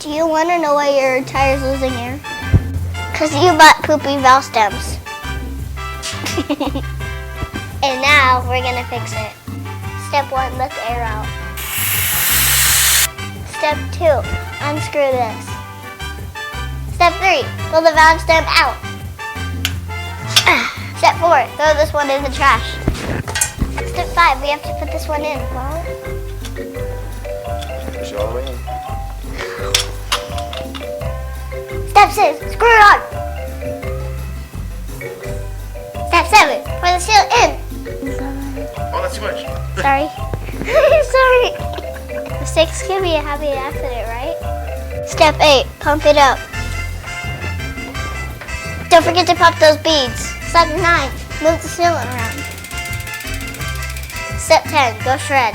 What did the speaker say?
Do you want to know why your tire's losing air? Because you bought poopy valve stems. And now we're going to fix it. Step 1, let the air out. Step 2, unscrew this. Step 3, pull the valve stem out. Step 4, throw this one in the trash. Step 5, we have to put this one in. Well, Push it all the way in. Step 6, screw it on. Step 7, pour the seal in. Oh, that's too much. Sorry. Sorry. Mistakes can be a happy accident, right? Step 8, pump it up. Don't forget to pop those beads. Step 9, move the sealant around. Step 10, go shred.